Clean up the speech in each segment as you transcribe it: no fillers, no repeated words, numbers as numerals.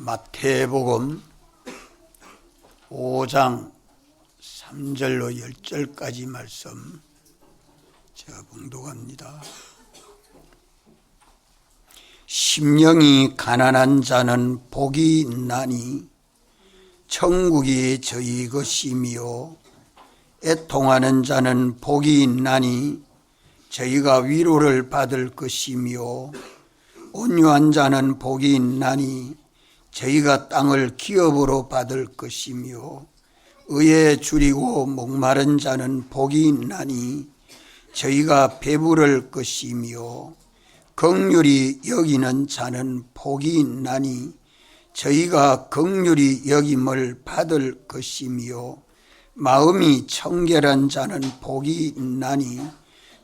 마태복음 5장 3절로 10절까지 말씀 제가 봉독합니다. 심령이 가난한 자는 복이 있나니 천국이 저희 것이며, 애통하는 자는 복이 있나니 저희가 위로를 받을 것이며, 온유한 자는 복이 있나니 저희가 땅을 기업으로 받을 것이며, 의에 줄이고 목마른 자는 복이 있나니 저희가 배부를 것이며, 긍휼히 여기는 자는 복이 있나니 저희가 긍휼히 여김을 받을 것이며, 마음이 청결한 자는 복이 있나니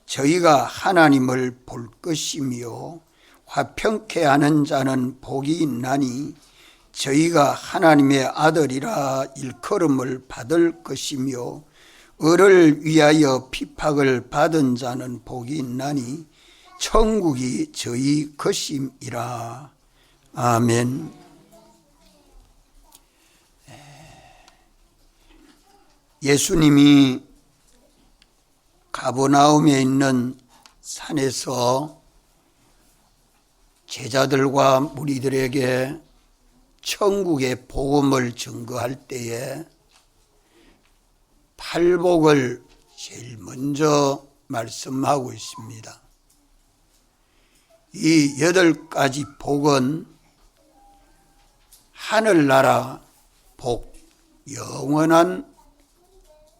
저희가 하나님을 볼 것이며, 화평케 하는 자는 복이 있나니 저희가 하나님의 아들이라 일컬음을 받을 것이며, 을을 위하여 핍박을 받은 자는 복이 있나니 천국이 저희 것임이라. 아멘. 예수님이 가버나움에 있는 산에서 제자들과 무리들에게 천국의 복음을 증거할 때에 팔복을 제일 먼저 말씀하고 있습니다. 이 8가지 복은 하늘나라 복, 영원한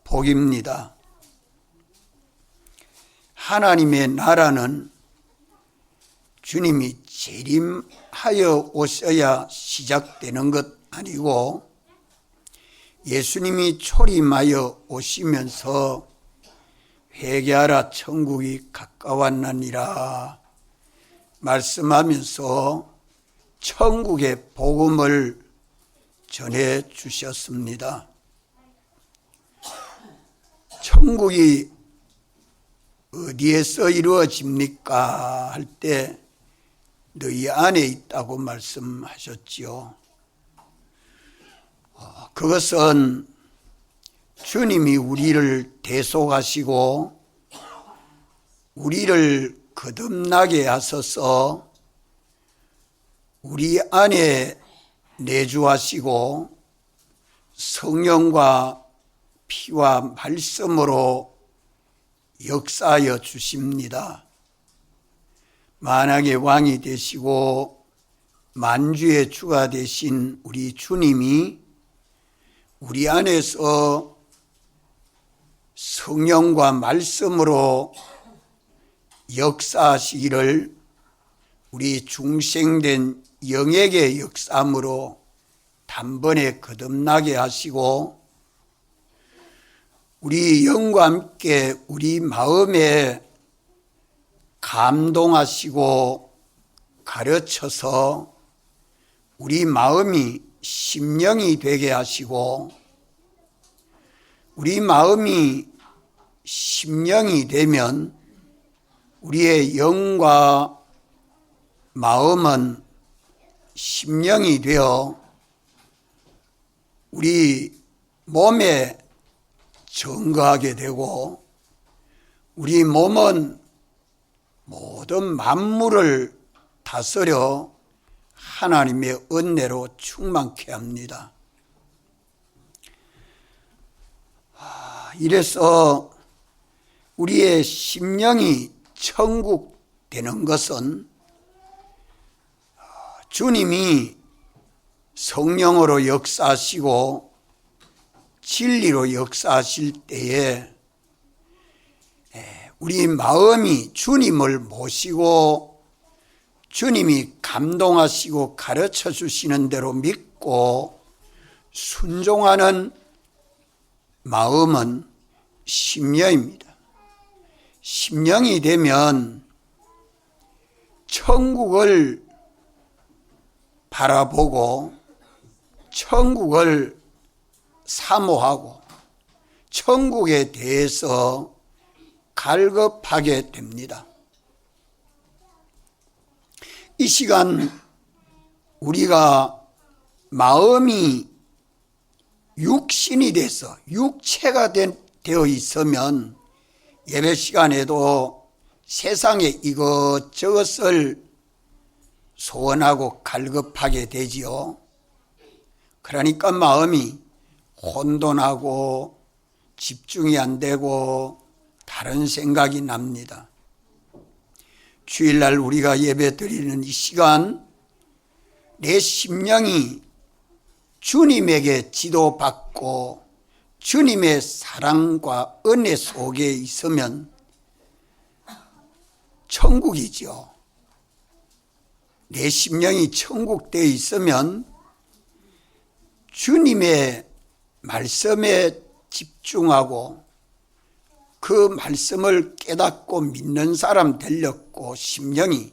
복입니다. 하나님의 나라는 주님이 재림하여 오셔야 시작되는 것 아니고, 예수님이 초림하여 오시면서 회개하라 천국이 가까웠나니라 말씀하면서 천국의 복음을 전해 주셨습니다. 천국이 어디에서 이루어집니까? 할 때 너희 안에 있다고 말씀하셨지요. 그것은 주님이 우리를 대속하시고 우리를 거듭나게 하셔서 우리 안에 내주하시고 성령과 피와 말씀으로 역사하여 주십니다. 만왕의 왕이 되시고 만주의 주가 되신 우리 주님이 우리 안에서 성령과 말씀으로 역사하시기를 우리 중생된 영에게 역사함으로 단번에 거듭나게 하시고, 우리 영과 함께 우리 마음에 감동하시고 가르쳐서 우리 마음이 심령이 되게 하시고, 우리 마음이 심령이 되면 우리의 영과 마음은 심령이 되어 우리 몸에 증거하게 되고, 우리 몸은 모든 만물을 다스려 하나님의 은혜로 충만케 합니다. 이래서 우리의 심령이 천국 되는 것은 주님이 성령으로 역사하시고 진리로 역사하실 때에 우리 마음이 주님을 모시고 주님이 감동하시고 가르쳐 주시는 대로 믿고 순종하는 마음은 심령입니다. 심령이 되면 천국을 바라보고 천국을 사모하고 천국에 대해서 갈급하게 됩니다. 이 시간 우리가 마음이 육신이 돼서 육체가 되어 있으면 예배 시간에도 세상에 이것저것을 소원하고 갈급하게 되지요. 그러니까 마음이 혼돈하고 집중이 안 되고 다른 생각이 납니다. 주일날 우리가 예배 드리는 이 시간, 내 심령이 주님에게 지도받고 주님의 사랑과 은혜 속에 있으면 천국이죠. 내 심령이 천국되어 있으면 주님의 말씀에 집중하고 그 말씀을 깨닫고 믿는 사람 되려고 심령이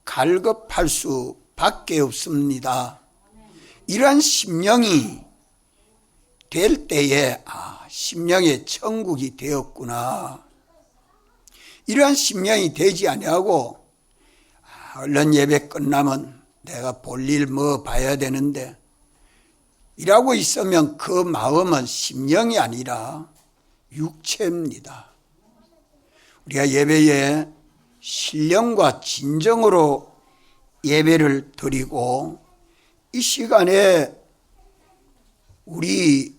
갈급할 수밖에 없습니다. 이러한 심령이 될 때에 심령의 천국이 되었구나. 이러한 심령이 되지 아니하고 얼른 예배 끝나면 내가 볼 일 뭐 봐야 되는데 이라고 있으면 그 마음은 심령이 아니라 육체입니다. 우리가 예배에 신령과 진정으로 예배를 드리고 이 시간에 우리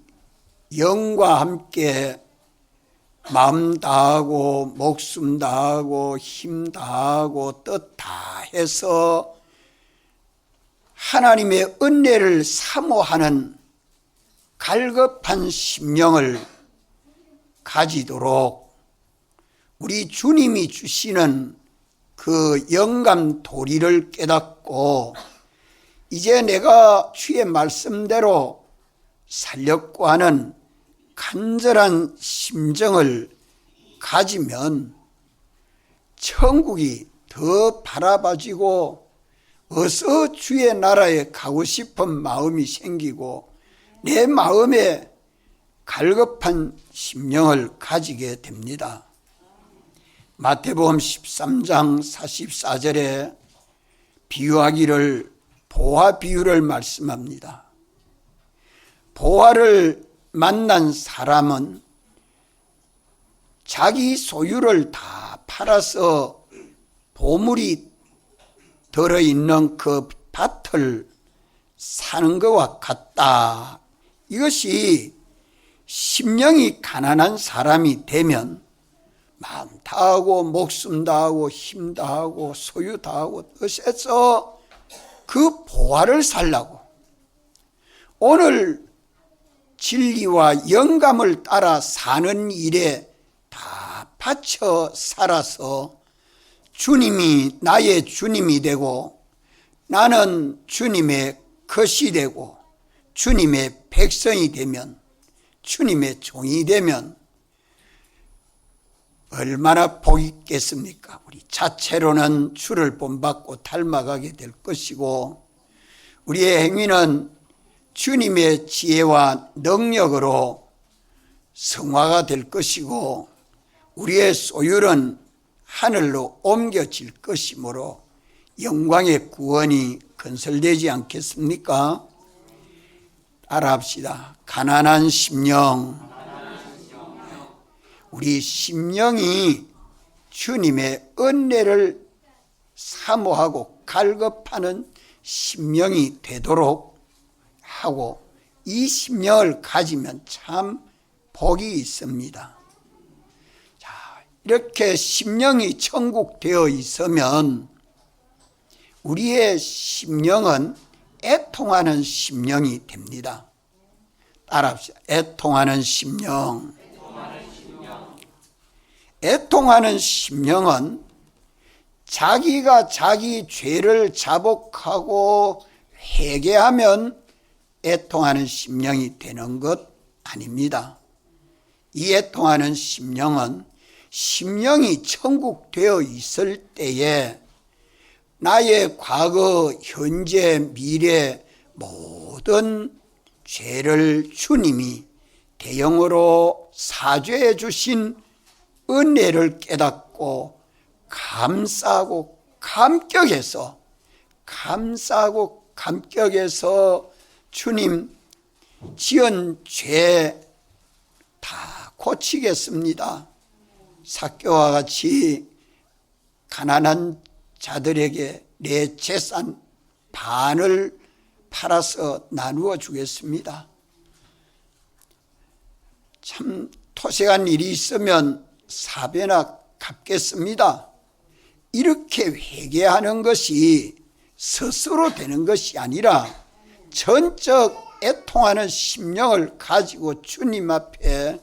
영과 함께 마음 다하고 목숨 다하고 힘 다하고 뜻 다해서 하나님의 은혜를 사모하는 갈급한 심령을 가지도록 우리 주님이 주시는 그 영감 도리를 깨닫고 이제 내가 주의 말씀대로 살려고 하는 간절한 심정을 가지면 천국이 더 바라봐지고 어서 주의 나라에 가고 싶은 마음이 생기고 내 마음에 갈급한 심령을 가지게 됩니다. 마태복음 13장 44절에 비유하기를 보화 비유를 말씀합니다. 보화를 만난 사람은 자기 소유를 다 팔아서 보물이 들어있는 그 밭을 사는 것과 같다. 이것이 심령이 가난한 사람이 되면 마음 다하고 목숨 다하고 힘 다하고 소유 다하고 뜻해서 그 보화를 살라고 오늘 진리와 영감을 따라 사는 일에 다 바쳐 살아서 주님이 나의 주님이 되고 나는 주님의 것이 되고 주님의 백성이 되면 주님의 종이 되면 얼마나 복이 있겠습니까? 우리 자체로는 주를 본받고 닮아가게 될 것이고 우리의 행위는 주님의 지혜와 능력으로 성화가 될 것이고 우리의 소유는 하늘로 옮겨질 것이므로 영광의 구원이 건설되지 않겠습니까? 따라합시다. 가난한 심령. 우리 심령이 주님의 은혜를 사모하고 갈급하는 심령이 되도록 하고 이 심령을 가지면 참 복이 있습니다. 자, 이렇게 심령이 천국되어 있으면 우리의 심령은 애통하는 심령이 됩니다. 따라합시다. 애통하는 심령. 애통하는 심령은 자기가 자기 죄를 자복하고 회개하면 애통하는 심령이 되는 것 아닙니다. 이 애통하는 심령은 심령이 천국되어 있을 때에 나의 과거, 현재, 미래 모든 죄를 주님이 대형으로 사죄해 주신 은혜를 깨닫고 감사하고 감격해서 주님 지은 죄 다 고치겠습니다. 삭개와 같이 가난한 자들에게 내 재산 반을 팔아서 나누어 주겠습니다. 참 토색한 일이 있으면 사배나 갚겠습니다. 이렇게 회개하는 것이 스스로 되는 것이 아니라 전적 애통하는 심령을 가지고 주님 앞에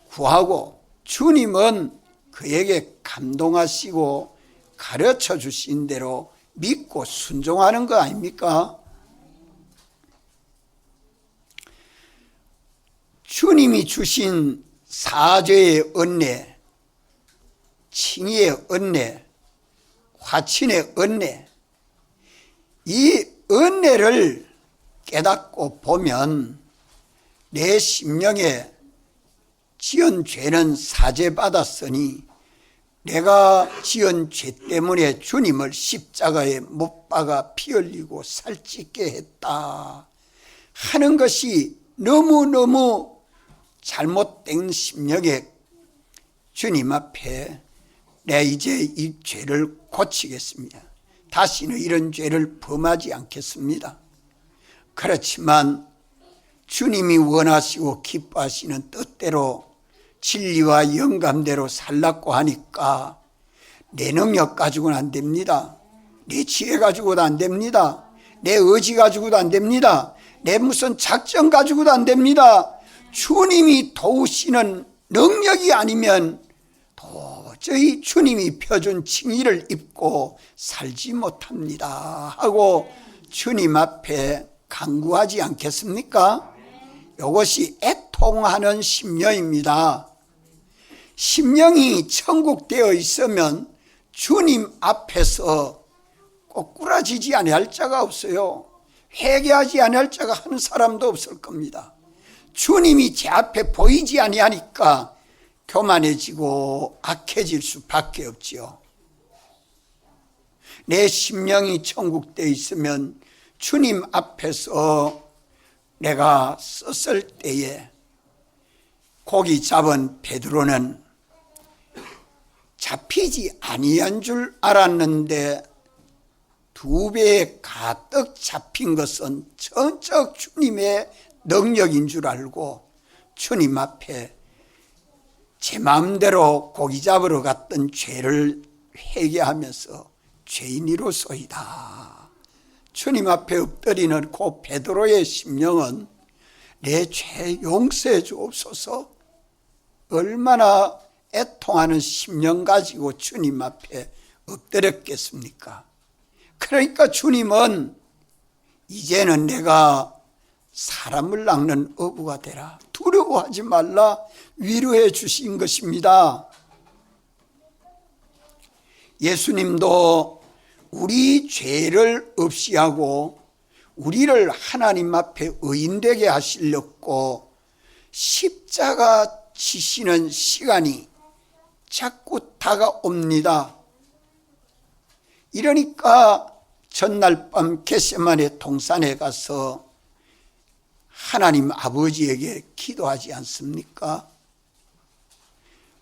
구하고, 주님은 그에게 감동하시고 가르쳐 주신 대로 믿고 순종하는 거 아닙니까? 주님이 주신 사죄의 은혜, 칭의의 은혜, 화친의 은혜, 이 은혜를 깨닫고 보면 내 심령에 지은 죄는 사죄받았으니 내가 지은 죄 때문에 주님을 십자가에 못 박아 피 흘리고 살찌게 했다 하는 것이 너무너무 잘못된 심령에 주님 앞에 내 이제 이 죄를 고치겠습니다. 다시는 이런 죄를 범하지 않겠습니다. 그렇지만 주님이 원하시고 기뻐하시는 뜻대로 진리와 영감대로 살라고 하니까 내 능력 가지고는 안 됩니다. 내 지혜 가지고도 안 됩니다. 내 의지 가지고도 안 됩니다. 내 무슨 작전 가지고도 안 됩니다. 주님이 도우시는 능력이 아니면 도저히 주님이 펴준 칭의를 입고 살지 못합니다 하고 주님 앞에 간구하지 않겠습니까? 이것이 애통하는 심령입니다. 심령이 천국되어 있으면 주님 앞에서 꼬꾸라지지 아니할 자가 없어요. 회개하지 아니할 자가 한 사람도 없을 겁니다. 주님이 제 앞에 보이지 아니하니까 교만해지고 악해질 수밖에 없지요. 내 심령이 천국되어 있으면 주님 앞에서 내가 썼을 때에 고기 잡은 베드로는 잡히지 아니한 줄 알았는데 2배에 가득 잡힌 것은 전적 주님의 능력인 줄 알고 주님 앞에 제 마음대로 고기 잡으러 갔던 죄를 회개하면서 죄인이로소이다. 주님 앞에 엎드리는 그 베드로의 심령은 내 죄 용서해 주옵소서, 얼마나 애통하는 심령 가지고 주님 앞에 엎드렸겠습니까? 그러니까 주님은 이제는 내가 사람을 낚는 어부가 되라, 두려워하지 말라 위로해 주신 것입니다. 예수님도 우리 죄를 없이하고 우리를 하나님 앞에 의인되게 하시려고 십자가 지시는 시간이 자꾸 다가옵니다. 이러니까 전날 밤 겟세마네 동산에 가서 하나님 아버지에게 기도하지 않습니까?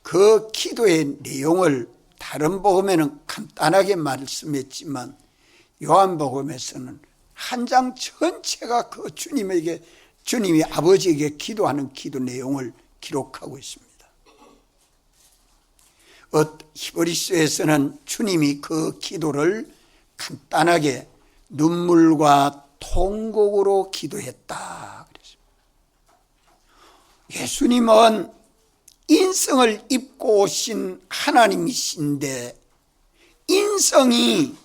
그 기도의 내용을 다른 복음에는 간단하게 말씀했지만 요한복음에서는 한 장 전체가 그 주님이 아버지에게 기도하는 기도 내용을 기록하고 있습니다. 히브리서에서는 주님이 그 기도를 간단하게 눈물과 통곡으로 기도했다 그랬습니다. 예수님은 인성을 입고 오신 하나님이신데 인성이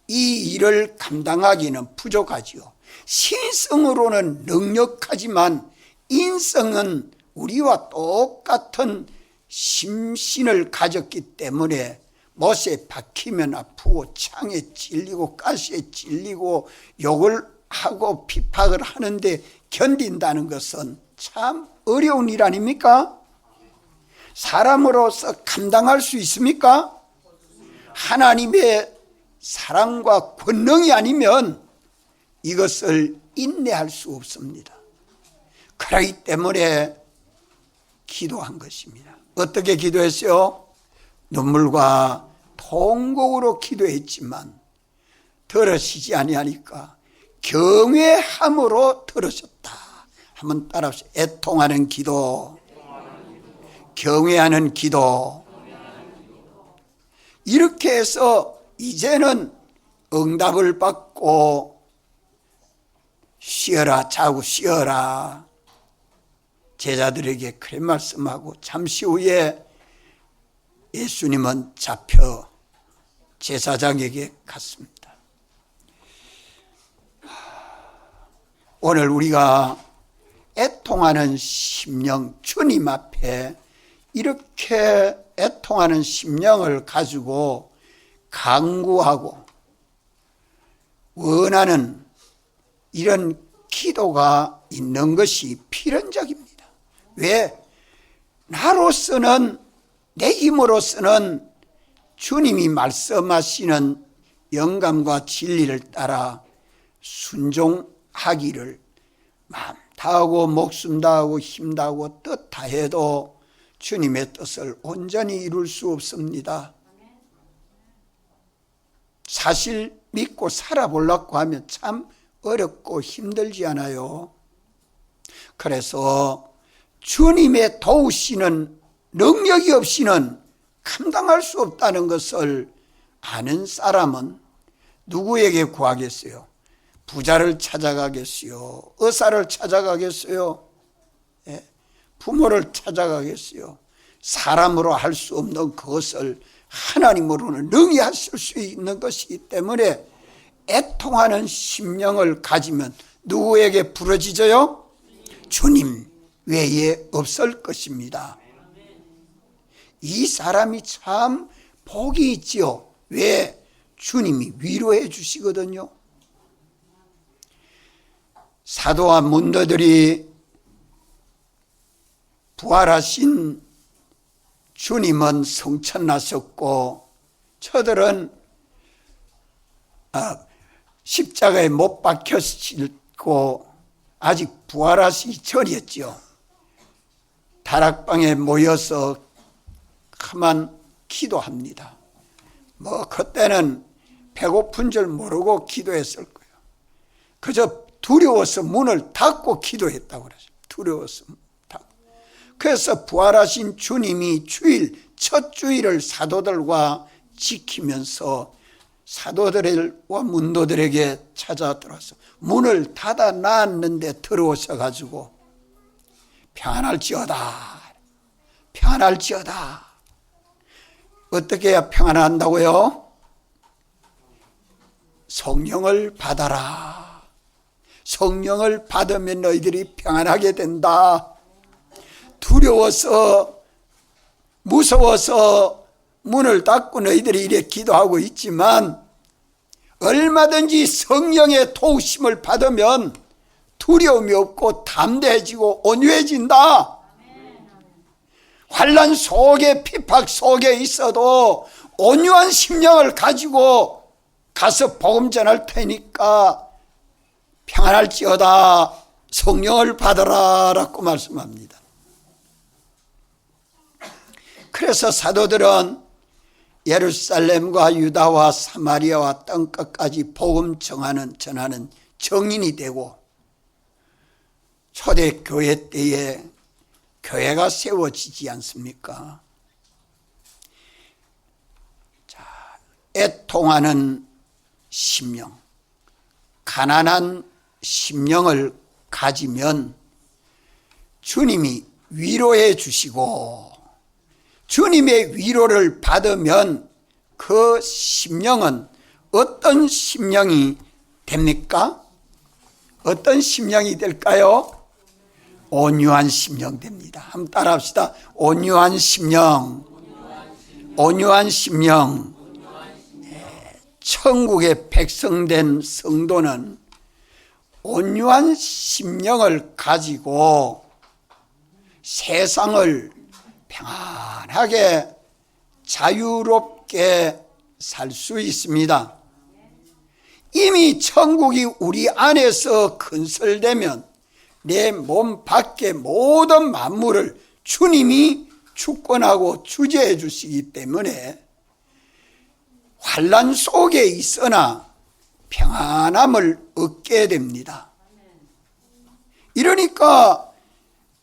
이 일을 감당하기는 부족하지요. 신성으로는 능력하지만 인성은 우리와 똑같은 심신을 가졌기 때문에 못에 박히면 아프고 창에 찔리고 가시에 찔리고 욕을 하고 핍박을 하는데 견딘다는 것은 참 어려운 일 아닙니까? 사람으로서 감당할 수 있습니까? 하나님의 사랑과 권능이 아니면 이것을 인내할 수 없습니다. 그렇기 때문에 기도한 것입니다. 어떻게 기도했어요? 눈물과 통곡으로 기도했지만 들으시지 아니하니까 경외함으로 들으셨다. 한번 따라하세요. 애통하는 기도, 경외하는 기도. 이렇게 해서 이제는 응답을 받고 쉬어라, 자고 쉬어라. 제자들에게 그런 말씀하고 잠시 후에 예수님은 잡혀 제사장에게 갔습니다. 오늘 우리가 애통하는 심령, 주님 앞에 이렇게 애통하는 심령을 가지고 간구하고 원하는 이런 기도가 있는 것이 필연적입니다. 왜? 나로서는, 내 힘으로서는 주님이 말씀하시는 영감과 진리를 따라 순종하기를 마음 다하고 목숨 다하고 힘 다하고 뜻 다해도 주님의 뜻을 온전히 이룰 수 없습니다. 사실 믿고 살아보려고 하면 참 어렵고 힘들지 않아요. 그래서 주님의 도우시는 능력이 없이는 감당할 수 없다는 것을 아는 사람은 누구에게 구하겠어요? 부자를 찾아가겠어요? 의사를 찾아가겠어요? 부모를 찾아가겠어요? 사람으로 할 수 없는 그것을 하나님으로는 능히 하실 수 있는 것이기 때문에 애통하는 심령을 가지면 누구에게 부르짖어요? 주님 외에 없을 것입니다. 이 사람이 참 복이 있지요. 왜? 주님이 위로해 주시거든요. 사도와 문도들이 부활하신 주님은 성천하셨고 저들은 십자가에 못 박혔고 아직 부활하시기 전이었죠. 다락방에 모여서 가만 기도합니다. 그때는 배고픈 줄 모르고 기도했을 거예요. 그저 두려워서 문을 닫고 기도했다고 그랬어요. 두려워서 닫고. 그래서 부활하신 주님이 첫 주일을 사도들과 지키면서 사도들과 문도들에게 찾아들어서 문을 닫아 놨는데 들어오셔가지고 평안할지어다, 평안할지어다. 어떻게 해야 평안한다고요? 성령을 받아라. 성령을 받으면 너희들이 평안하게 된다. 두려워서 무서워서 문을 닫고 너희들이 이래 기도하고 있지만 얼마든지 성령의 도우심을 받으면 두려움이 없고 담대해지고 온유해진다. 환난 속에 핍박 속에 있어도 온유한 심령을 가지고 가서 복음 전할 테니까 평안할지어다. 성령을 받아라 라고 말씀합니다. 그래서 사도들은 예루살렘과 유다와 사마리아와 땅끝까지 복음 전하는 정인이 되고 초대교회 때에 교회가 세워지지 않습니까? 자, 애통하는 심령, 가난한 심령을 가지면 주님이 위로해 주시고 주님의 위로를 받으면 그 심령은 어떤 심령이 됩니까? 어떤 심령이 될까요? 온유한 심령 됩니다. 한번 따라합시다. 온유한 심령. 온유한 심령. 천국의 백성된 성도는 온유한 심령을 가지고 세상을 평안하게 자유롭게 살 수 있습니다. 이미 천국이 우리 안에서 건설되면 내 몸 밖의 모든 만물을 주님이 주권하고 주재해 주시기 때문에 환난 속에 있으나 평안함을 얻게 됩니다. 이러니까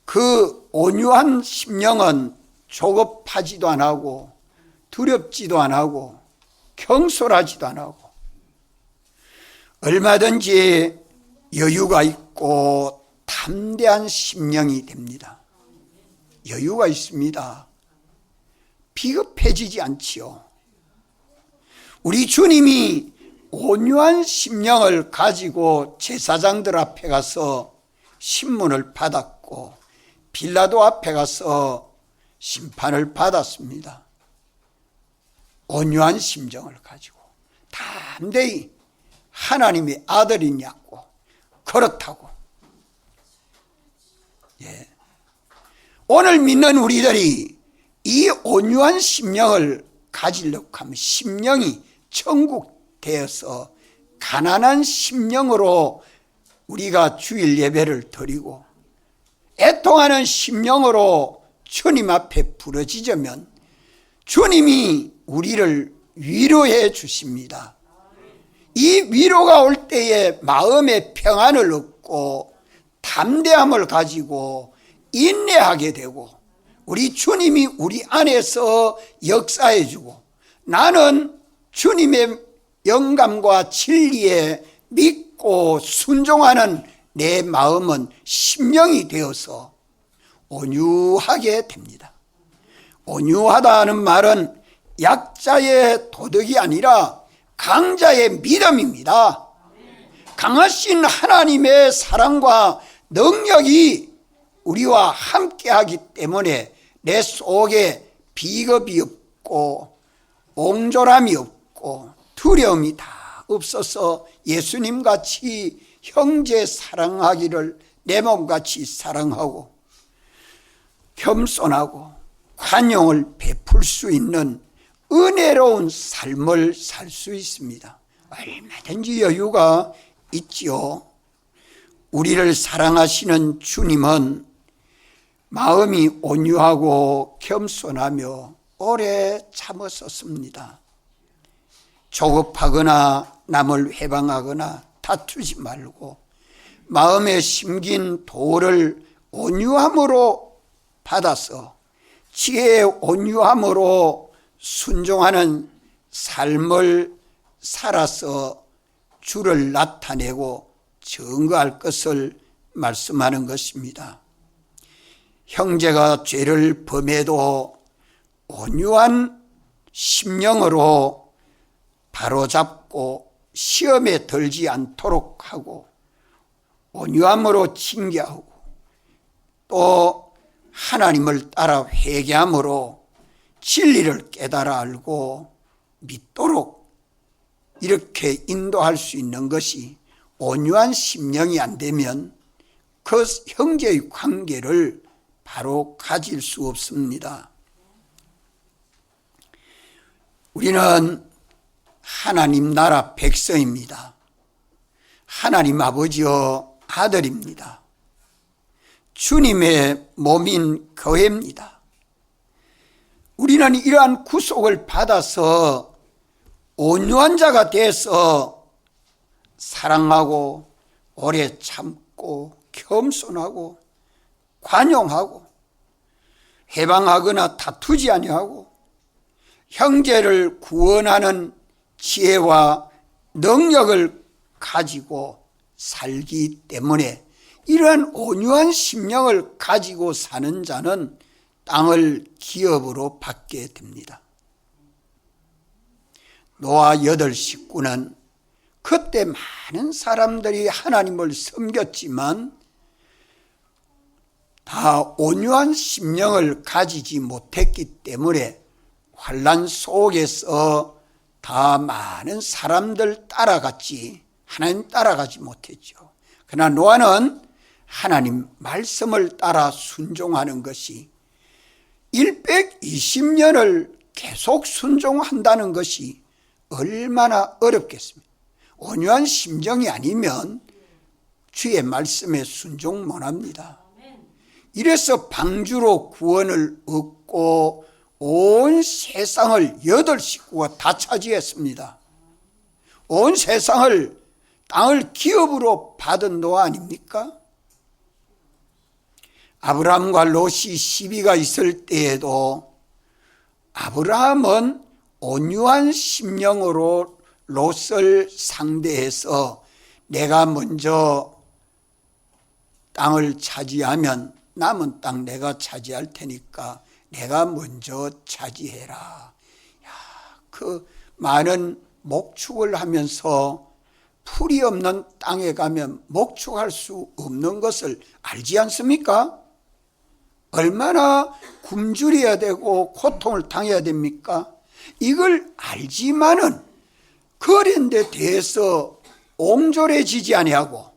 그 온유한 심령은 조급하지도 안 하고 두렵지도 안 하고 경솔하지도 안 하고 얼마든지 여유가 있고 담대한 심령이 됩니다. 여유가 있습니다. 비겁해지지 않지요. 우리 주님이 온유한 심령을 가지고 제사장들 앞에 가서 신문을 받았고 빌라도 앞에 가서 심판을 받았습니다. 온유한 심정을 가지고 담대히 하나님의 아들이냐고 그렇다고. 오늘 믿는 우리들이 이 온유한 심령을 가지려고 하면 심령이 천국되어서 가난한 심령으로 우리가 주일 예배를 드리고 애통하는 심령으로 주님 앞에 부르짖으면 주님이 우리를 위로해 주십니다. 이 위로가 올 때에 마음의 평안을 얻고 담대함을 가지고 인내하게 되고 우리 주님이 우리 안에서 역사해 주고 나는 주님의 영감과 진리에 믿고 순종하는 내 마음은 심령이 되어서 온유하게 됩니다. 온유하다는 말은 약자의 도덕이 아니라 강자의 믿음입니다. 강하신 하나님의 사랑과 능력이 우리와 함께하기 때문에 내 속에 비겁이 없고 옹졸함이 없고 두려움이 다 없어서 예수님같이 형제 사랑하기를 내 몸같이 사랑하고 겸손하고 관용을 베풀 수 있는 은혜로운 삶을 살 수 있습니다. 얼마든지 여유가 있지요. 우리를 사랑하시는 주님은 마음이 온유하고 겸손하며 오래 참으셨습니다. 조급하거나 남을 회방하거나 다투지 말고 마음에 심긴 도를 온유함으로 받아서 지혜의 온유함으로 순종하는 삶을 살아서 주를 나타내고 증거할 것을 말씀하는 것입니다. 형제가 죄를 범해도 온유한 심령으로 바로잡고 시험에 들지 않도록 하고 온유함으로 징계하고 또 하나님을 따라 회개함으로 진리를 깨달아 알고 믿도록 이렇게 인도할 수 있는 것이 온유한 심령이 안 되면 그 형제의 관계를 바로 가질 수 없습니다. 우리는 하나님 나라 백성입니다. 하나님 아버지의 아들입니다. 주님의 몸인 교회입니다. 우리는 이러한 구속을 받아서 온유한 자가 돼서 사랑하고 오래 참고 겸손하고 관용하고 해방하거나 다투지 아니하고 형제를 구원하는 지혜와 능력을 가지고 살기 때문에 이러한 온유한 심령을 가지고 사는 자는 땅을 기업으로 받게 됩니다. 노아 8식구는 그때 많은 사람들이 하나님을 섬겼지만 다 온유한 심령을 가지지 못했기 때문에 환난 속에서 다 많은 사람들 따라갔지 하나님 따라가지 못했죠. 그러나 노아는 하나님 말씀을 따라 순종하는 것이 120년을 계속 순종한다는 것이 얼마나 어렵겠습니까? 온유한 심정이 아니면 주의 말씀에 순종 못합니다. 이래서 방주로 구원을 얻고 온 세상을 8식구가 다 차지했습니다. 온 세상을 땅을 기업으로 받은 노아 아닙니까? 아브라함과 롯이 시비가 있을 때에도 아브라함은 온유한 심령으로 롯을 상대해서 내가 먼저 땅을 차지하면 남은 땅 내가 차지할 테니까 내가 먼저 차지해라. 야, 그 많은 목축을 하면서 풀이 없는 땅에 가면 목축할 수 없는 것을 알지 않습니까? 얼마나 굶주려야 되고 고통을 당해야 됩니까? 이걸 알지만은 그런데 대해서 옹졸해지지 아니하고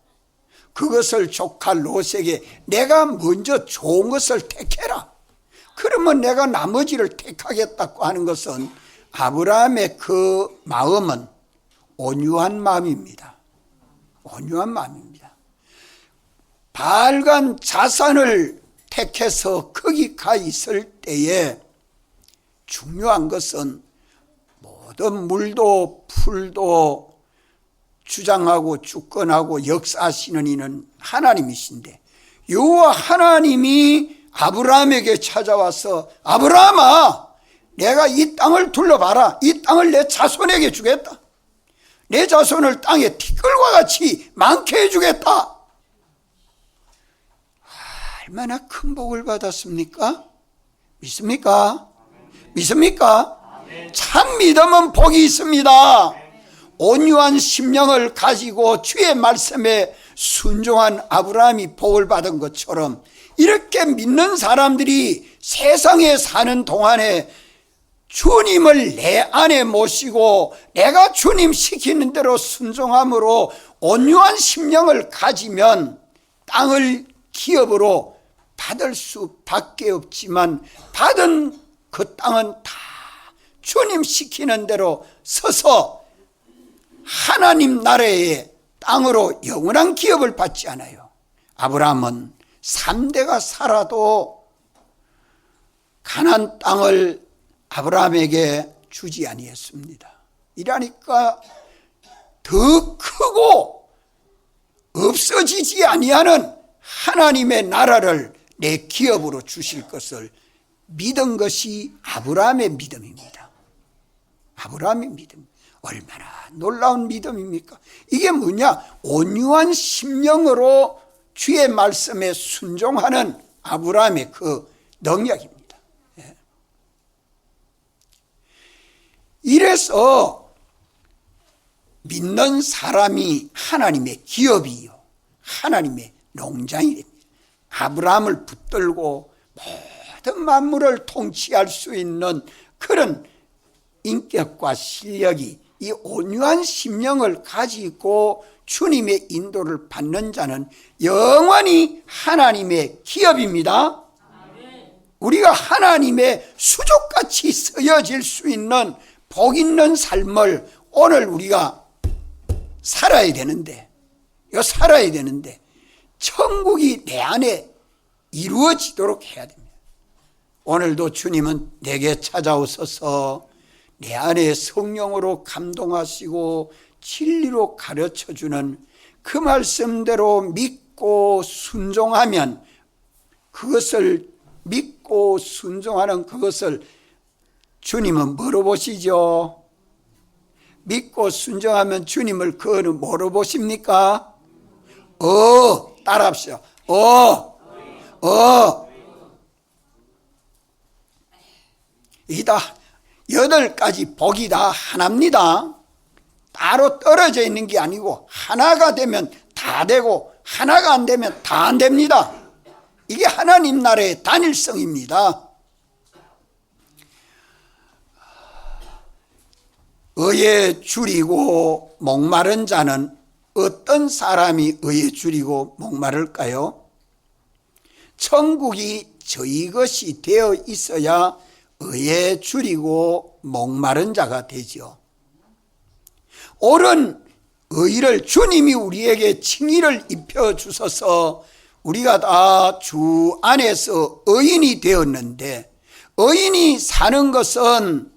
그것을 조카 롯에게 내가 먼저 좋은 것을 택해라. 그러면 내가 나머지를 택하겠다고 하는 것은 아브라함의 그 마음은 온유한 마음입니다. 온유한 마음입니다. 발간 자산을 택해서 거기 가 있을 때에 중요한 것은 모든 물도 풀도 주장하고 주권하고 역사하시는 이는 하나님이신데 여호와 하나님이 아브라함에게 찾아와서 아브라함아 내가 이 땅을 둘러봐라. 이 땅을 내 자손에게 주겠다. 내 자손을 땅에 티끌과 같이 많게 해주겠다. 얼마나 큰 복을 받았습니까? 믿습니까? 믿습니까? 참 믿음은 복이 있습니다. 온유한 심령을 가지고 주의 말씀에 순종한 아브라함이 복을 받은 것처럼 이렇게 믿는 사람들이 세상에 사는 동안에 주님을 내 안에 모시고 내가 주님 시키는 대로 순종함으로 온유한 심령을 가지면 땅을 기업으로 받을 수밖에 없지만 받은 그 땅은 다 주님 시키는 대로 서서 하나님 나라의 땅으로 영원한 기업을 받지 않아요. 아브라함은 3대가 살아도 가나안 땅을 아브라함에게 주지 아니했습니다. 이러니까 더 크고 없어지지 아니하는 하나님의 나라를 내 기업으로 주실 것을 믿은 것이 아브라함의 믿음입니다. 아브라함의 믿음. 얼마나 놀라운 믿음입니까? 이게 뭐냐? 온유한 심령으로 주의 말씀에 순종하는 아브라함의 그 능력입니다. 이래서 믿는 사람이 하나님의 기업이요 하나님의 농장이 됩니다. 아브라함을 붙들고 모든 만물을 통치할 수 있는 그런 인격과 실력이 이 온유한 심령을 가지고 주님의 인도를 받는 자는 영원히 하나님의 기업입니다. 우리가 하나님의 수족같이 쓰여질 수 있는 복 있는 삶을 오늘 우리가 살아야 되는데 천국이 내 안에 이루어지도록 해야 됩니다. 오늘도 주님은 내게 찾아오셔서 내 안에 성령으로 감동하시고 진리로 가르쳐주는 그 말씀대로 믿고 순종하면 그것을 믿고 순종하는 그것을 주님은 뭐로 보시죠? 믿고 순종하면 주님을 그는 뭐로 보십니까? 따라합시다. 이다 8가지 복이 다 하나입니다. 따로 떨어져 있는 게 아니고 하나가 되면 다 되고 하나가 안 되면 다 안 됩니다. 이게 하나님 나라의 단일성입니다. 의에 줄이고 목마른 자는 어떤 사람이 의에 줄이고 목마를까요? 천국이 저희 것이 되어 있어야 의에 줄이고 목마른 자가 되죠. 옳은 의를 주님이 우리에게 칭의를 입혀 주셔서 우리가 다 주 안에서 의인이 되었는데, 의인이 사는 것은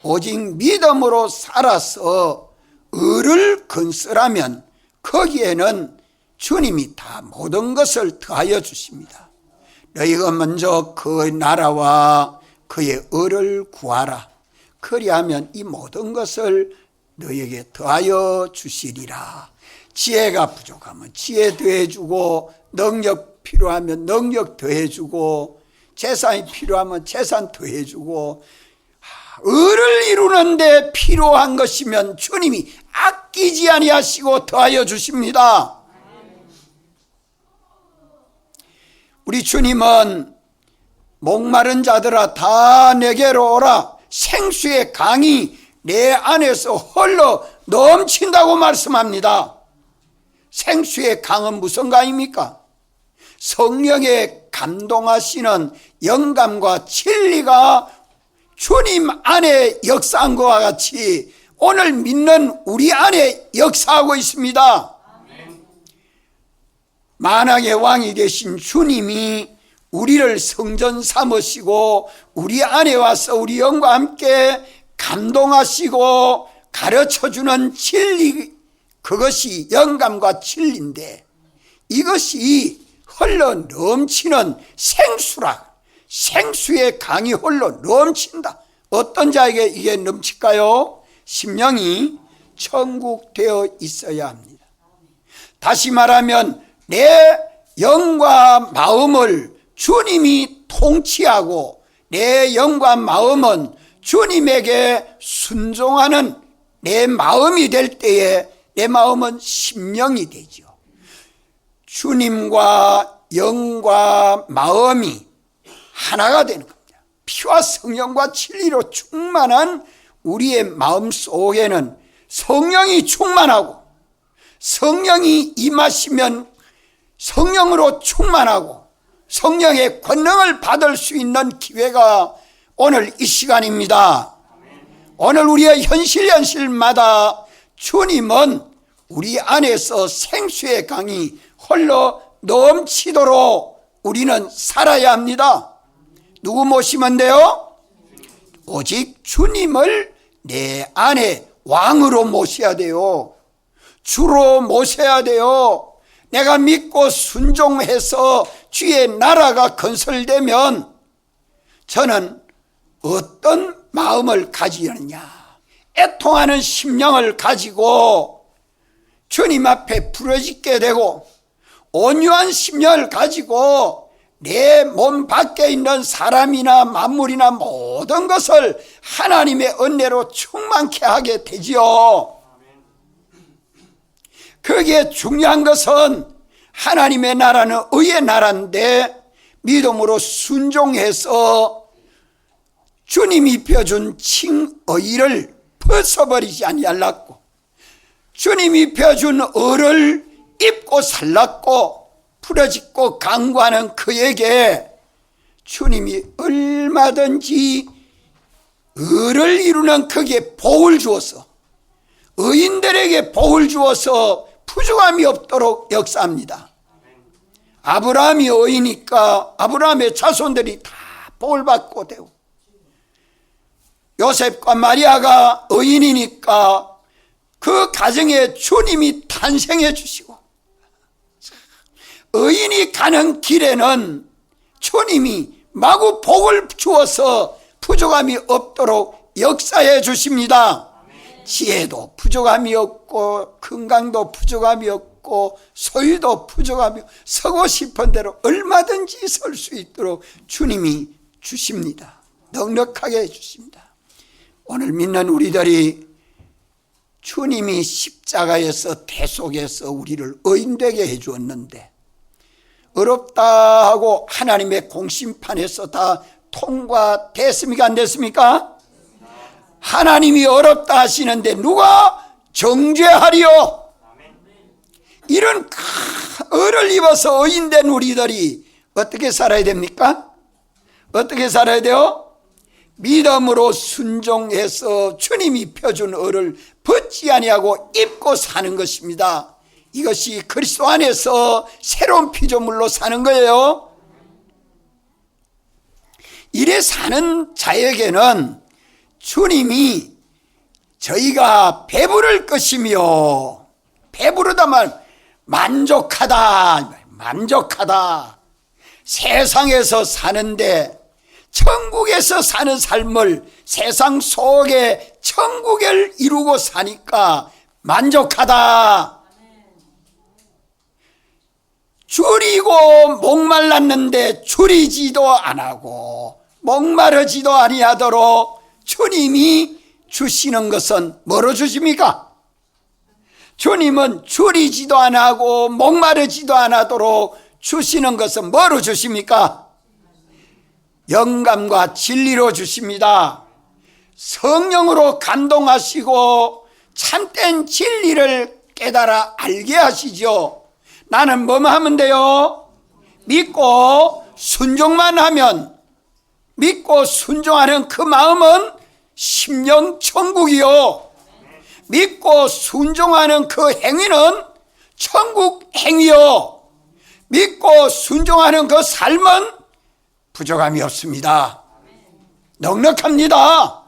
오직 믿음으로 살아서 의를 건설하면 거기에는 주님이 다 모든 것을 더하여 주십니다. 너희가 먼저 그 나라와 그의 의를 구하라. 그리하면 이 모든 것을 너희에게 더하여 주시리라. 지혜가 부족하면 지혜 더해주고, 능력 필요하면 능력 더해주고, 재산이 필요하면 재산 더해주고, 의를 이루는데 필요한 것이면 주님이 아끼지 아니하시고 더하여 주십니다. 우리 주님은 목마른 자들아 다 내게로 오라, 생수의 강이 내 안에서 흘러 넘친다고 말씀합니다. 생수의 강은 무슨 강입니까? 성령에 감동하시는 영감과 진리가 주님 안에 역사한 것과 같이 오늘 믿는 우리 안에 역사하고 있습니다. 만왕의 왕이 되신 주님이 우리를 성전 삼으시고 우리 안에 와서 우리 영과 함께 감동하시고 가르쳐주는 진리, 그것이 영감과 진리인데, 이것이 흘러 넘치는 생수라. 생수의 강이 흘러 넘친다. 어떤 자에게 이게 넘칠까요? 심령이 천국되어 있어야 합니다. 다시 말하면 내 영과 마음을 주님이 통치하고 내 영과 마음은 주님에게 순종하는 내 마음이 될 때에 내 마음은 심령이 되죠. 주님과 영과 마음이 하나가 되는 겁니다. 피와 성령과 진리로 충만한 우리의 마음 속에는 성령이 충만하고, 성령이 임하시면 성령으로 충만하고 성령의 권능을 받을 수 있는 기회가 오늘 이 시간입니다. 오늘 우리의 현실마다 주님은 우리 안에서 생수의 강이 흘러 넘치도록 우리는 살아야 합니다. 누구 모시면 돼요? 오직 주님을 내 안에 왕으로 모셔야 돼요. 주로 모셔야 돼요. 내가 믿고 순종해서 주의 나라가 건설되면 저는 어떤 마음을 가지느냐, 애통하는 심령을 가지고 주님 앞에 부르짖게 되고, 온유한 심령을 가지고 내 몸 밖에 있는 사람이나 만물이나 모든 것을 하나님의 은혜로 충만케 하게 되지요. 거기에 중요한 것은 하나님의 나라는 의의 나라인데, 믿음으로 순종해서 주님이 펴준 칭의를 벗어버리지 아니하려고, 주님이 펴준 의를 입고 살랐고 부러짓고 강구하는 그에게 주님이 얼마든지 의를 이루는 거기에 복을 주어서, 의인들에게 복을 주어서 부족함이 없도록 역사합니다. 아브라함이 의이니까 아브라함의 자손들이 다 복을 받고 되고, 요셉과 마리아가 의인이니까 그 가정에 주님이 탄생해 주시고, 의인이 가는 길에는 주님이 마구 복을 주어서 부족함이 없도록 역사해 주십니다. 지혜도 부족함이 없고, 건강도 부족함이 없고, 소유도 부족함이 없고, 서고 싶은 대로 얼마든지 설 수 있도록 주님이 주십니다. 넉넉하게 해주십니다. 오늘 믿는 우리들이 주님이 십자가에서 대속해서 우리를 의인되게 해주었는데, 어렵다 하고 하나님의 공심판에서 다 통과됐습니까? 안 됐습니까? 하나님이 어렵다 하시는데 누가 정죄하리요? 이런 의를 입어서 의인된 우리들이 어떻게 살아야 됩니까? 어떻게 살아야 돼요? 믿음으로 순종해서 주님이 펴준 의를 벗지 아니하고 입고 사는 것입니다. 이것이 그리스도 안에서 새로운 피조물로 사는 거예요. 이래 사는 자에게는 주님이 저희가 배부를 것이며, 배부르다 말 만족하다. 세상에서 사는데 천국에서 사는 삶을 세상 속에 천국을 이루고 사니까 만족하다. 줄이고 목말랐는데 줄이지도 안하고 목마르지도 아니하도록 주님이 주시는 것은 뭐로 주십니까? 주님은 줄이지도 안하고 목마르지도 않도록 주시는 것은 뭐로 주십니까? 영감과 진리로 주십니다. 성령으로 감동하시고 참된 진리를 깨달아 알게 하시죠. 나는 뭐만 하면 돼요? 믿고 순종만 하면, 믿고 순종하는 그 마음은 심령 천국이요, 믿고 순종하는 그 행위는 천국 행위요, 믿고 순종하는 그 삶은 부족함이 없습니다. 넉넉합니다.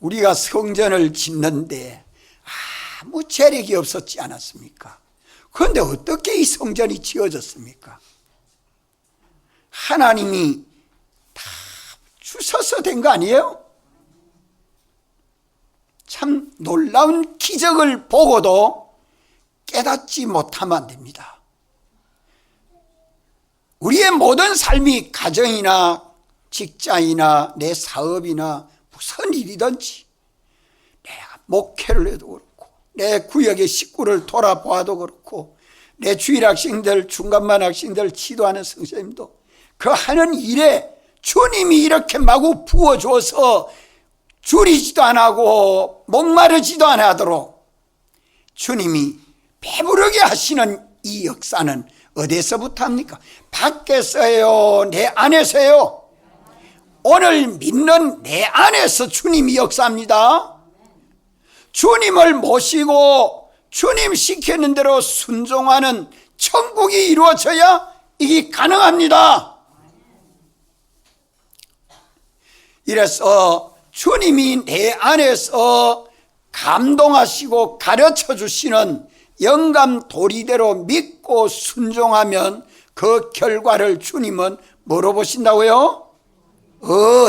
우리가 성전을 짓는데 아무 재력이 없었지 않았습니까? 그런데 어떻게 이 성전이 지어졌습니까? 하나님이 다 주셔서 된 거 아니에요? 참 놀라운 기적을 보고도 깨닫지 못하면 안 됩니다. 우리의 모든 삶이 가정이나 직장이나 내 사업이나 무슨 일이든지, 내가 목회를 해도 그렇고 내 구역의 식구를 돌아보아도 그렇고 내 주일 학생들, 중간반 학생들 지도하는 선생님도 그 하는 일에 주님이 이렇게 마구 부어줘서 줄이지도 안하고 목마르지도 않도록 주님이 배부르게 하시는 이 역사는 어디서부터 합니까? 밖에서요, 내 안에서요? 오늘 믿는 내 안에서 주님이 역사합니다. 주님을 모시고 주님 시키는 대로 순종하는 천국이 이루어져야 이게 가능합니다. 이래서 주님이 내 안에서 감동하시고 가르쳐 주시는 영감 도리대로 믿고 순종하면 그 결과를 주님은 뭐로 보신다고요?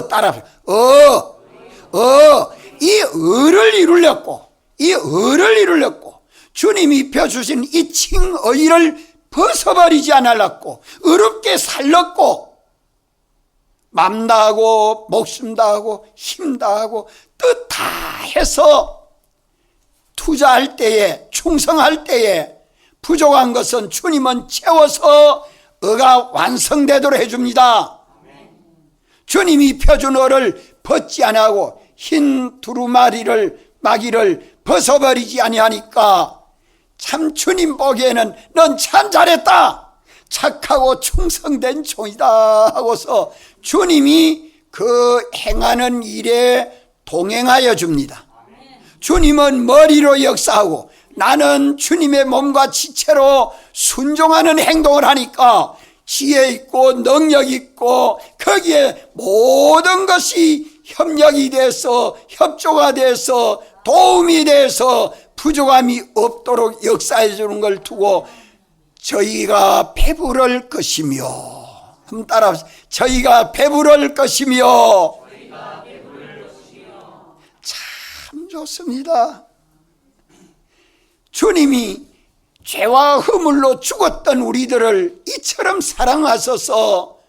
따라 이 의를 이루려고 주님이 펴주신 이 칭의를 벗어버리지 않으려고 의롭게 살렸고, 맘 다하고 목숨 다하고 힘 다하고 뜻 다 해서 투자할 때에, 충성할 때에 부족한 것은 주님은 채워서 의가 완성되도록 해줍니다. 주님이 펴준 의를 벗지 아니하고 흰 두루마리를 마귀를 벗어버리지 아니하니까 참 주님 보기에는 넌 참 잘했다, 착하고 충성된 종이다 하고서 주님이 그 행하는 일에 동행하여 줍니다. 주님은 머리로 역사하고 나는 주님의 몸과 지체로 순종하는 행동을 하니까 지혜 있고 능력 있고 거기에 모든 것이 협력이 돼서 협조가 돼서 도움이 돼서 부족함이 없도록 역사해 주는 걸 두고 저희가 배부를 것이며, 한번 따라하세요. 저희가 배부를 것이며. 참 좋습니다. 주님이 죄와 허물로 죽었던 우리들을 이처럼 사랑하셔서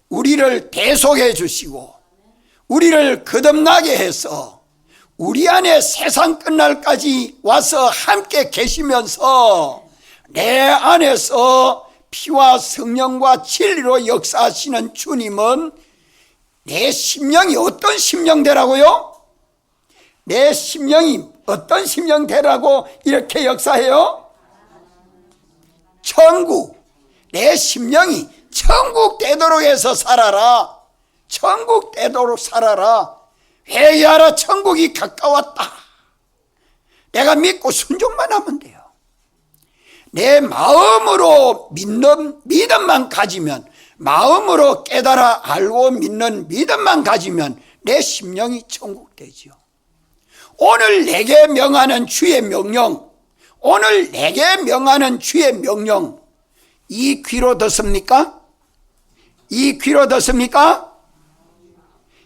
우리를 대속해 주시고 우리를 거듭나게 해서 우리 안에 세상 끝날까지 와서 함께 계시면서 내 안에서 피와 성령과 진리로 역사하시는 주님은 내 심령이 어떤 심령되라고요? 내 심령이 어떤 심령되라고 이렇게 역사해요? 천국, 내 심령이 천국 되도록 해서 살아라. 천국 되도록 살아라. 회개하라. 천국이 가까웠다. 내가 믿고 순종만 하면 돼요. 내 마음으로 믿는 믿음만 가지면, 마음으로 깨달아 알고 믿는 믿음만 가지면 내 심령이 천국 되지요. 오늘 내게 명하는 주의 명령, 오늘 내게 명하는 주의 명령, 이 귀로 듣습니까? 이 귀로 듣습니까?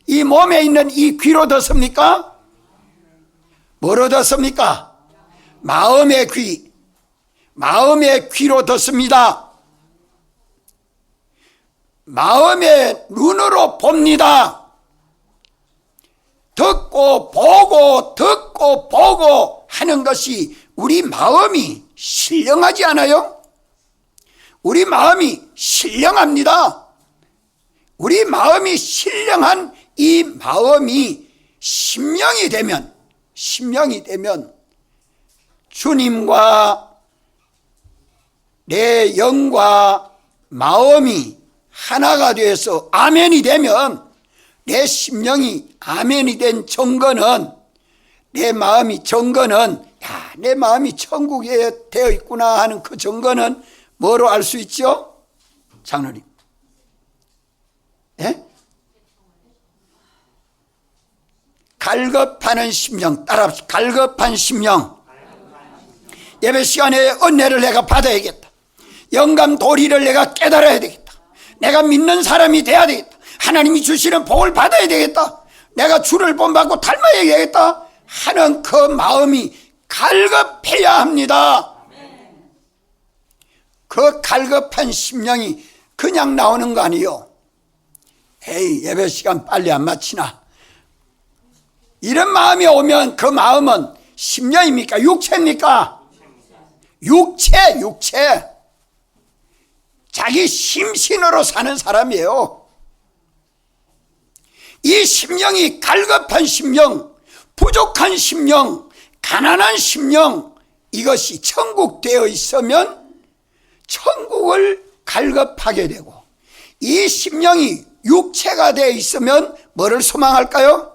이 몸에 있는 이 귀로 듣습니까? 뭐로 듣습니까? 마음의 귀, 마음의 귀로 듣습니다. 마음의 눈으로 봅니다. 듣고 보고 듣고 보고 하는 것이 우리 마음이 신령하지 않아요? 우리 마음이 신령합니다. 우리 마음이 신령한 이 마음이 심령이 되면 주님과 내 영과 마음이 하나가 되어서 아멘이 되면, 내 심령이 아멘이 된 증거는, 내 마음이 증거는, 야, 내 마음이 천국에 되어 있구나 하는 그 증거는 뭐로 알 수 있죠? 장로님, 예? 갈급하는 심령, 따라합시다. 갈급한 심령. 예배 시간에 은혜를 내가 받아야겠다. 영감 도리를 내가 깨달아야 되겠다. 내가 믿는 사람이 돼야 되겠다. 하나님이 주시는 복을 받아야 되겠다. 내가 주를 본받고 닮아야 되겠다 하는 그 마음이 갈급해야 합니다. 그 갈급한 심령이 그냥 나오는 거 아니에요. 에이, 예배 시간 빨리 안 마치나, 이런 마음이 오면 그 마음은 심령입니까? 육체입니까? 육체. 자기 심신으로 사는 사람이에요. 이 심령이 갈급한 심령, 부족한 심령, 가난한 심령, 이것이 천국 되어 있으면 천국을 갈급하게 되고, 이 심령이 육체가 되어 있으면 뭐를 소망할까요?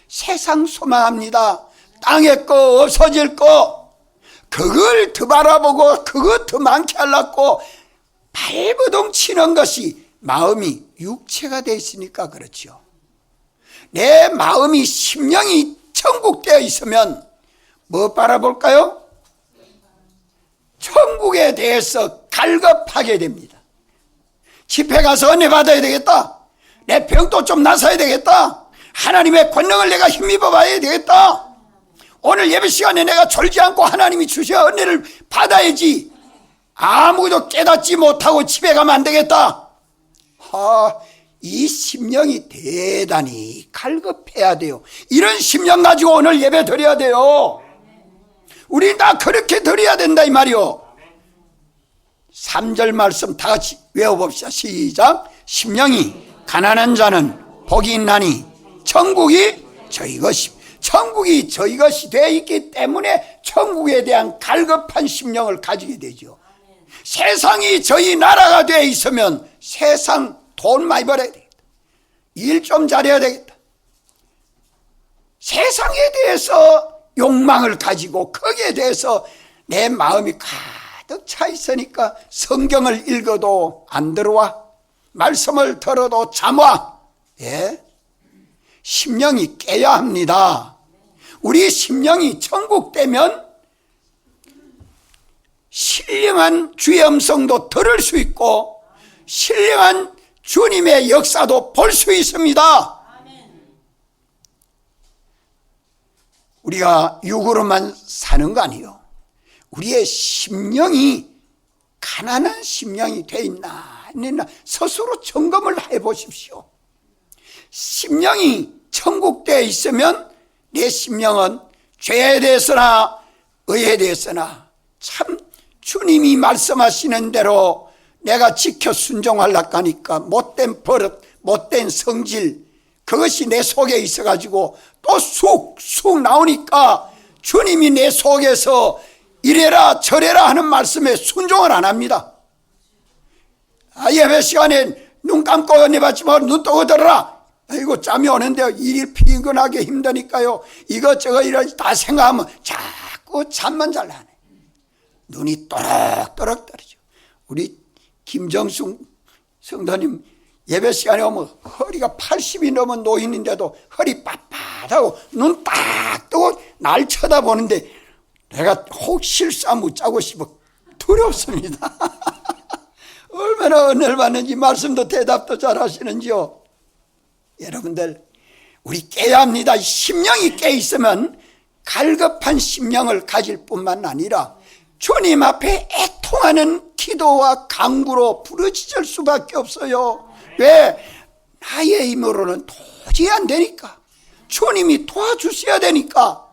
세상 소망합니다. 땅에 거 없어질 거, 그걸 더 바라보고 그것 더 많게 하려고 발버둥 치는 것이 마음이 육체가 되어 있으니까 그렇죠. 내 마음이 심령이 천국되어 있으면 뭐 바라볼까요? 천국에 대해서 갈급하게 됩니다. 집회 가서 은혜 받아야 되겠다. 내 병도 좀 나서야 되겠다. 하나님의 권능을 내가 힘입어 봐야 되겠다. 오늘 예배 시간에 내가 졸지 않고 하나님이 주셔 은혜를 받아야지. 아무도 깨닫지 못하고 집에 가면 안 되겠다. 이 심령이 대단히 갈급해야 돼요. 이런 심령 가지고 오늘 예배 드려야 돼요. 우리 다 그렇게 드려야 된다 이 말이요. 3절 말씀 다 같이 외워봅시다. 시작. 심령이 가난한 자는 복이 있나니 천국이 저희 것이, 천국이 저희 것이 되어 있기 때문에 천국에 대한 갈급한 심령을 가지게 되죠. 세상이 저희 나라가 되어 있으면 세상 돈 많이 벌어야 되겠다. 일 좀 잘해야 되겠다. 세상에 대해서 욕망을 가지고 거기에 대해서 내 마음이 가득 차 있으니까 성경을 읽어도 안 들어와, 말씀을 들어도 잠와. 예? 심령이 깨야 합니다. 우리 심령이 천국 되면 신령한 주의 음성도 들을 수 있고 신령한 주님의 역사도 볼 수 있습니다. 우리가 육으로만 사는 거 아니에요. 우리의 심령이 가난한 심령이 돼 있나 아니나 스스로 점검을 해보십시오. 심령이 천국되어 있으면 내 심령은 죄에 대해서나 의에 대해서나 참 주님이 말씀하시는 대로 내가 지켜 순종하려고 하니까 못된 버릇, 못된 성질, 그것이 내 속에 있어가지고 또 쑥쑥 나오니까 주님이 내 속에서 이래라 저래라 하는 말씀에 순종을 안 합니다. 예배 시간에 눈 감고 은혜 받지 말고 눈 뜨고 들어라. 아이고 잠이 오는데요. 일이 피곤하게 힘드니까요. 이것저것 이런 다 생각하면 자꾸 잠만 잘 나네. 눈이 또럭또럭 떨어져. 우리 김정숙 성도님 예배 시간에 오면 허리가 80이 넘은 노인인데도 허리 빳빳하고 눈 딱 뜨고 날 쳐다보는데 내가 혹 실수하면 웃자고 싶어 두렵습니다. 얼마나 은혜를 받는지 말씀도 대답도 잘 하시는지요. 여러분들 우리 깨야 합니다. 심령이 깨 있으면 갈급한 심령을 가질 뿐만 아니라 주님 앞에 애통하는 기도와 간구로 부르짖을 수밖에 없어요. 왜? 나의 힘으로는 도저히 안 되니까. 주님이 도와주셔야 되니까.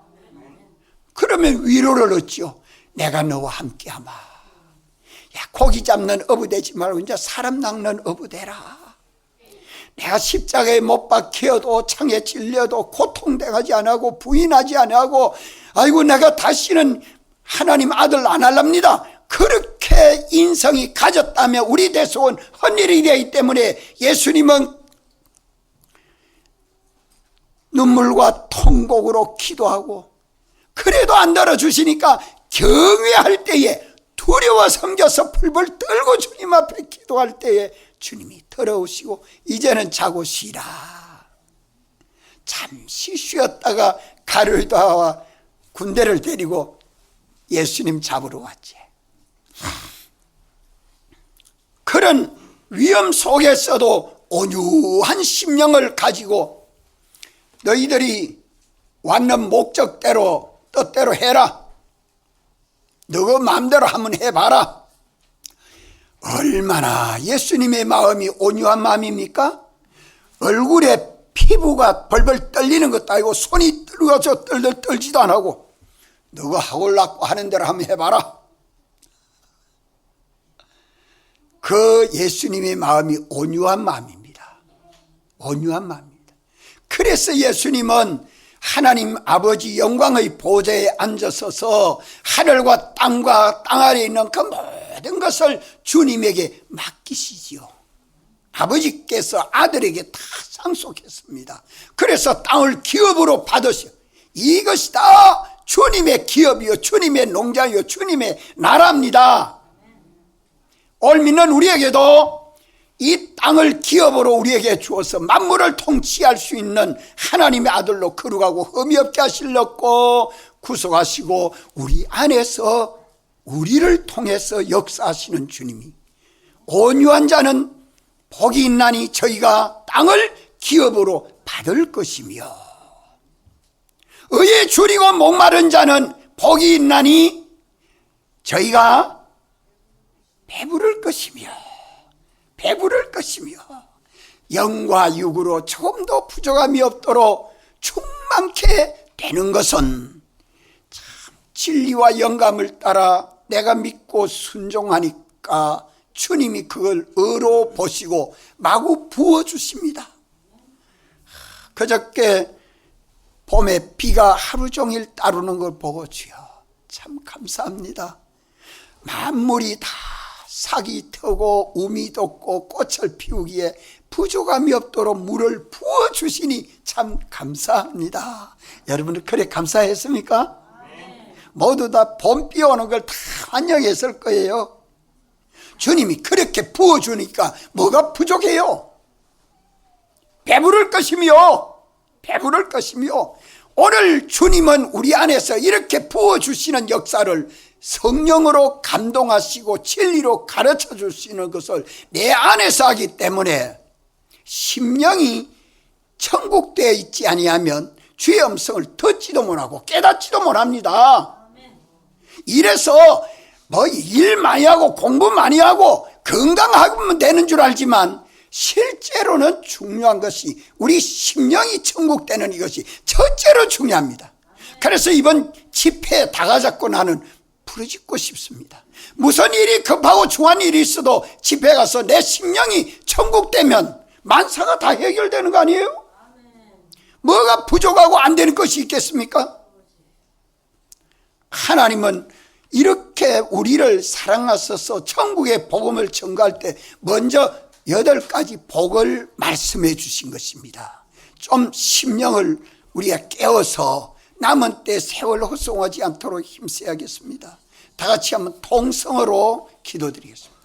그러면 위로를 얻죠. 내가 너와 함께하마. 야, 고기 잡는 어부 되지 말고 이제 사람 낚는 어부 되라. 내가 십자가에 못 박혀도 창에 찔려도 고통당하지 않고 부인하지 않고 아이고 내가 다시는 하나님 아들 안 할랍니다. 그렇게 인성이 가졌다면 우리 대속은 헛일이 되기 때문에 예수님은 눈물과 통곡으로 기도하고 그래도 안 들어주시니까 경외할 때에 두려워 섬겨서 풀벌 떨고 주님 앞에 기도할 때에 주님이 들어오시고 이제는 자고 쉬라. 잠시 쉬었다가 가룟유다와 군대를 데리고 예수님 잡으러 왔지. 그런 위험 속에서도 온유한 심령을 가지고 너희들이 왔는 목적대로 뜻대로 해라. 너가 마음대로 한번 해봐라. 얼마나 예수님의 마음이 온유한 마음입니까? 얼굴에 피부가 벌벌 떨리는 것도 아니고 손이 떨어져 떨들 떨지도 안 하고 너가 하골라고 하는 대로 한번 해봐라. 그 예수님의 마음이 온유한 마음입니다. 온유한 마음입니다. 그래서 예수님은 하나님 아버지 영광의 보좌에 앉아서서 하늘과 땅 아래에 있는 그 모든 것을 주님에게 맡기시지요. 아버지께서 아들에게 다 상속했습니다. 그래서 땅을 기업으로 받으시오. 이것이 다 주님의 기업이요, 주님의 농장이요, 주님의 나라입니다. 오늘 믿는 우리에게도 이 땅을 기업으로 우리에게 주어서 만물을 통치할 수 있는 하나님의 아들로 거룩하고 흠이 없게 하시려고 구속하시고 우리 안에서 우리를 통해서 역사하시는 주님이 온유한 자는 복이 있나니 저희가 땅을 기업으로 받을 것이며 의에 줄이고 목마른 자는 복이 있나니 저희가 배부를 것이며 영과 육으로 조금도 부족함이 없도록 충만케 되는 것은 참 진리와 영감을 따라 내가 믿고 순종하니까 주님이 그걸 의로 보시고 마구 부어주십니다. 그저께 봄에 비가 하루 종일 따르는 걸 보고 주여 참 감사합니다. 만물이 다 삭이 트고 우미 돋고 꽃을 피우기에 부족함이 없도록 물을 부어주시니 참 감사합니다. 여러분들 그래 감사했습니까? 모두 다 봄비 오는 걸 다 환영했을 거예요. 주님이 그렇게 부어주니까 뭐가 부족해요? 배부를 것이며 오늘 주님은 우리 안에서 이렇게 부어주시는 역사를 성령으로 감동하시고 진리로 가르쳐 주시는 것을 내 안에서 하기 때문에 심령이 천국되어 있지 아니하면 주의 음성을 듣지도 못하고 깨닫지도 못합니다. 이래서 뭐 일 많이 하고 공부 많이 하고 건강하면 되는 줄 알지만 실제로는 중요한 것이 우리 심령이 천국되는 이것이 첫째로 중요합니다. 그래서 이번 집회에 다가잡고 나는 부르짖고 싶습니다. 무슨 일이 급하고 중요한 일이 있어도 집회 가서 내 심령이 천국되면 만사가 다 해결되는 거 아니에요? 뭐가 부족하고 안 되는 것이 있겠습니까? 하나님은 이렇게 우리를 사랑하셔서 천국의 복음을 전가할 때 먼저 8가지 복을 말씀해 주신 것입니다. 좀 심령을 우리가 깨워서 남은 때 세월 헛송하지 않도록 힘써야겠습니다. 다 같이 한번 통성으로 기도드리겠습니다.